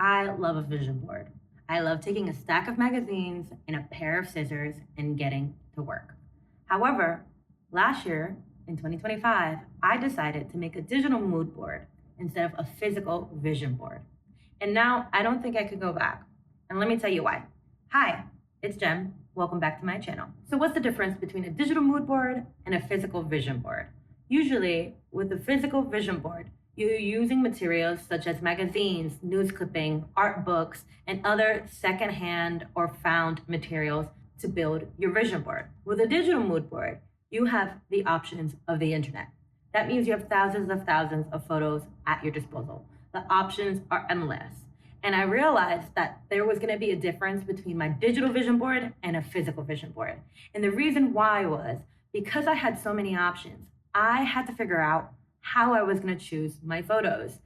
I love a vision board. I love taking a stack of magazines and a pair of scissors and getting to work. However, last year in 2025, I decided to make a digital mood board instead of a physical vision board. And now I don't think I could go back. And let me tell you why. Hi, it's Jem. Welcome back to my channel. So, what's the difference between a digital mood board and a physical vision board? Usually, with a physical vision board, you're using materials such as magazines, news clipping, art books, and other secondhand or found materials to build your vision board. With a digital mood board, you have the options of the internet. That means you have thousands of photos at your disposal. The options are endless. And I realized that there was going to be a difference between my digital vision board and a physical vision board. And the reason why was because I had so many options, I had to figure out how I was going to choose my photos.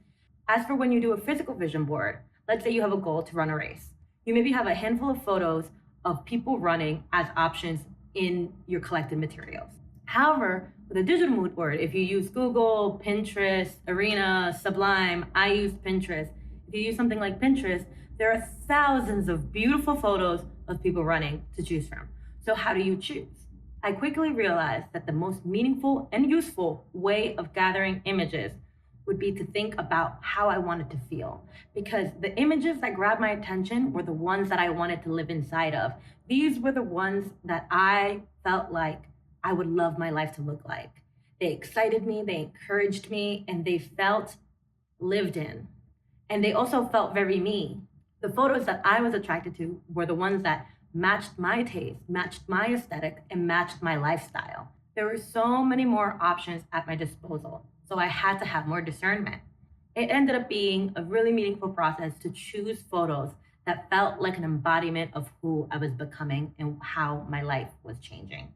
As for when you do a physical vision board, let's say you have a goal to run a race. You maybe have a handful of photos of people running as options in your collected materials. However, with a digital mood board, if you use Google, Pinterest, Arena, Sublime, I use Pinterest. If you use something like Pinterest, there are thousands of beautiful photos of people running to choose from. So how do you choose? I quickly realized that the most meaningful and useful way of gathering images would be to think about how I wanted to feel. Because the images that grabbed my attention were the ones that I wanted to live inside of. These were the ones that I felt like I would love my life to look like. They excited me, they encouraged me, and they felt lived in. And they also felt very me. The photos that I was attracted to were the ones that matched my taste, matched my aesthetic, and matched my lifestyle. There were so many more options at my disposal, so I had to have more discernment. It ended up being a really meaningful process to choose photos that felt like an embodiment of who I was becoming and how my life was changing.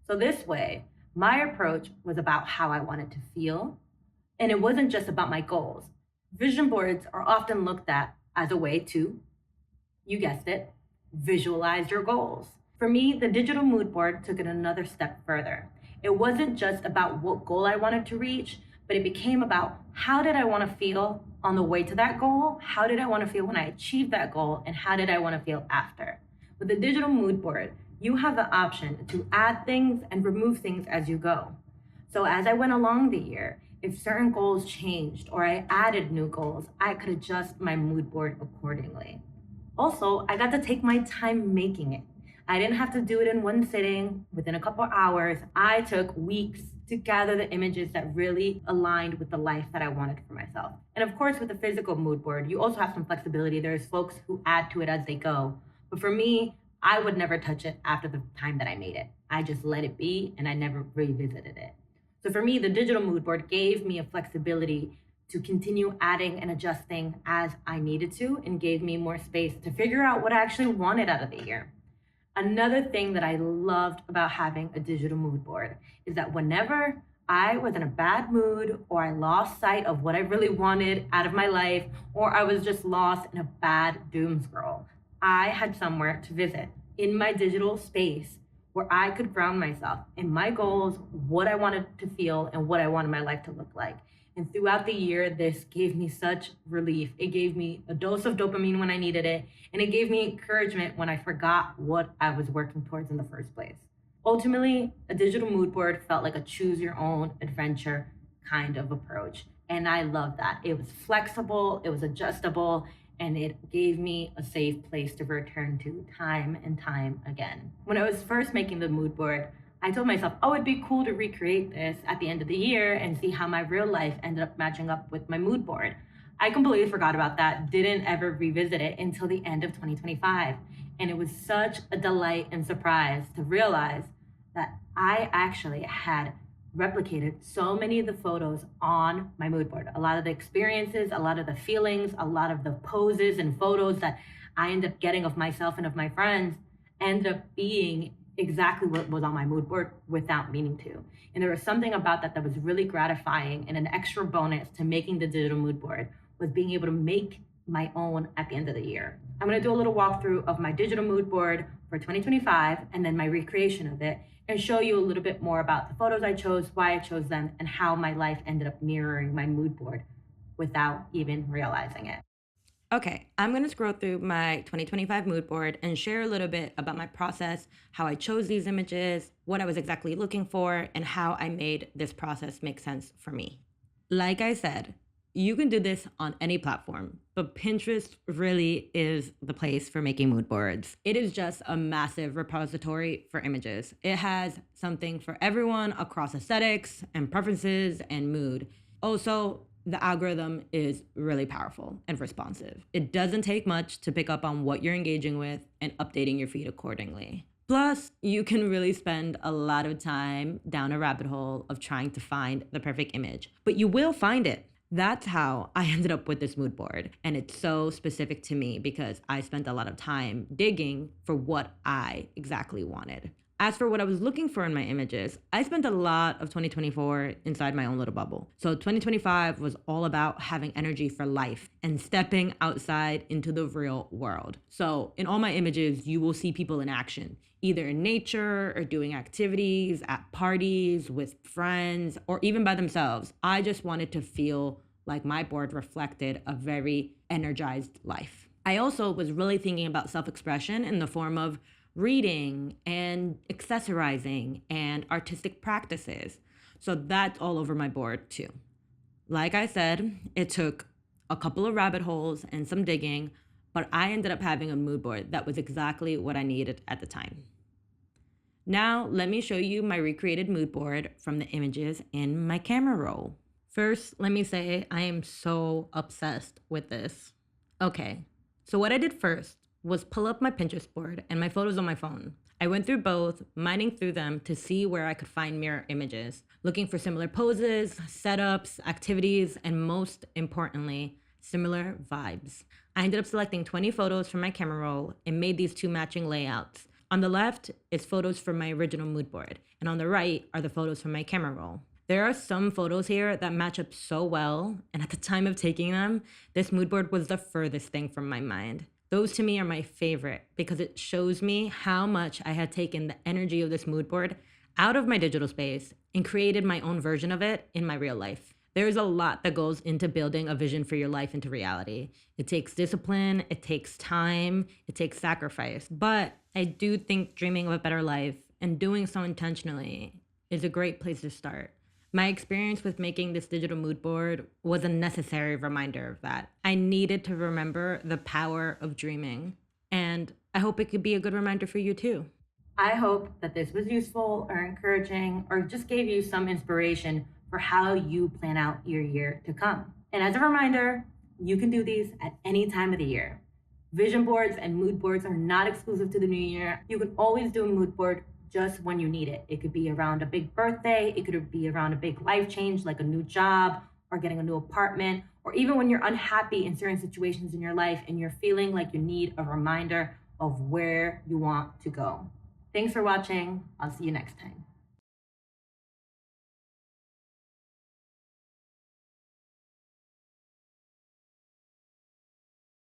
So this way, my approach was about how I wanted to feel, and it wasn't just about my goals. Vision boards are often looked at as a way to, you guessed it, visualize your goals. For me, the digital mood board took it another step further. It wasn't just about what goal I wanted to reach, but it became about how did I want to feel on the way to that goal? How did I want to feel when I achieved that goal? And how did I want to feel after? With the digital mood board, you have the option to add things and remove things as you go. So as I went along the year, if certain goals changed or I added new goals, I could adjust my mood board accordingly. Also, I got to take my time making it. I didn't have to do it in one sitting, within a couple hours. I took weeks to gather the images that really aligned with the life that I wanted for myself. And of course, with the physical mood board, you also have some flexibility. There's folks who add to it as they go. But for me, I would never touch it after the time that I made it. I just let it be and I never revisited it. So for me, the digital mood board gave me a flexibility to continue adding and adjusting as I needed to and gave me more space to figure out what I actually wanted out of the year. Another thing that I loved about having a digital mood board is that whenever I was in a bad mood or I lost sight of what I really wanted out of my life, or I was just lost in a bad doom scroll, I had somewhere to visit in my digital space where I could ground myself in my goals, what I wanted to feel, and what I wanted my life to look like. And throughout the year, this gave me such relief. It gave me a dose of dopamine when I needed it, and it gave me encouragement when I forgot what I was working towards in the first place. Ultimately, a digital mood board felt like a choose your own adventure kind of approach. And I loved that. It was flexible, it was adjustable, and it gave me a safe place to return to time and time again. When I was first making the mood board, I told myself, oh, it'd be cool to recreate this at the end of the year and see how my real life ended up matching up with my mood board. I completely forgot about that, didn't ever revisit it until the end of 2025. And it was such a delight and surprise to realize that I actually had replicated so many of the photos on my mood board. A lot of the experiences, a lot of the feelings, a lot of the poses and photos that I ended up getting of myself and of my friends ended up being exactly what was on my mood board without meaning to. And there was something about that that was really gratifying, and an extra bonus to making the digital mood board was being able to make my own at the end of the year. I'm going to do a little walkthrough of my digital mood board for 2025 and then my recreation of it, and show you a little bit more about the photos I chose, why I chose them, and how my life ended up mirroring my mood board without even realizing it. Okay, I'm going to scroll through my 2025 mood board and share a little bit about my process, how I chose these images, what I was exactly looking for, and how I made this process make sense for me. Like I said, you can do this on any platform, but Pinterest really is the place for making mood boards. It is just a massive repository for images. It has something for everyone across aesthetics and preferences and mood. Also, the algorithm is really powerful and responsive. It doesn't take much to pick up on what you're engaging with and updating your feed accordingly. Plus, you can really spend a lot of time down a rabbit hole of trying to find the perfect image, but you will find it. That's how I ended up with this mood board. And it's so specific to me because I spent a lot of time digging for what I exactly wanted. As for what I was looking for in my images, I spent a lot of 2024 inside my own little bubble. So 2025 was all about having energy for life and stepping outside into the real world. So in all my images, you will see people in action, either in nature or doing activities, at parties, with friends, or even by themselves. I just wanted to feel like my board reflected a very energized life. I also was really thinking about self-expression in the form of reading and accessorizing and artistic practices. So that's all over my board too. Like I said, it took a couple of rabbit holes and some digging, but I ended up having a mood board that was exactly what I needed at the time. Now, let me show you my recreated mood board from the images in my camera roll. First, let me say I am so obsessed with this. Okay, so what I did first was pull up my Pinterest board and my photos on my phone. I went through both, mining through them to see where I could find mirror images, looking for similar poses, setups, activities, and most importantly, similar vibes. I ended up selecting 20 photos from my camera roll and made these two matching layouts. On the left is photos from my original mood board, and on the right are the photos from my camera roll. There are some photos here that match up so well, and at the time of taking them, this mood board was the furthest thing from my mind. Those to me are my favorite because it shows me how much I had taken the energy of this mood board out of my digital space and created my own version of it in my real life. There's a lot that goes into building a vision for your life into reality. It takes discipline, it takes time, it takes sacrifice. But I do think dreaming of a better life and doing so intentionally is a great place to start. My experience with making this digital mood board was a necessary reminder of that. I needed to remember the power of dreaming, and I hope it could be a good reminder for you too. I hope that this was useful or encouraging or just gave you some inspiration for how you plan out your year to come. And as a reminder, you can do these at any time of the year. Vision boards and mood boards are not exclusive to the new year. You can always do a mood board just when you need it. It could be around a big birthday, it could be around a big life change like a new job or getting a new apartment, or even when you're unhappy in certain situations in your life and you're feeling like you need a reminder of where you want to go. Thanks for watching. I'll see you next time.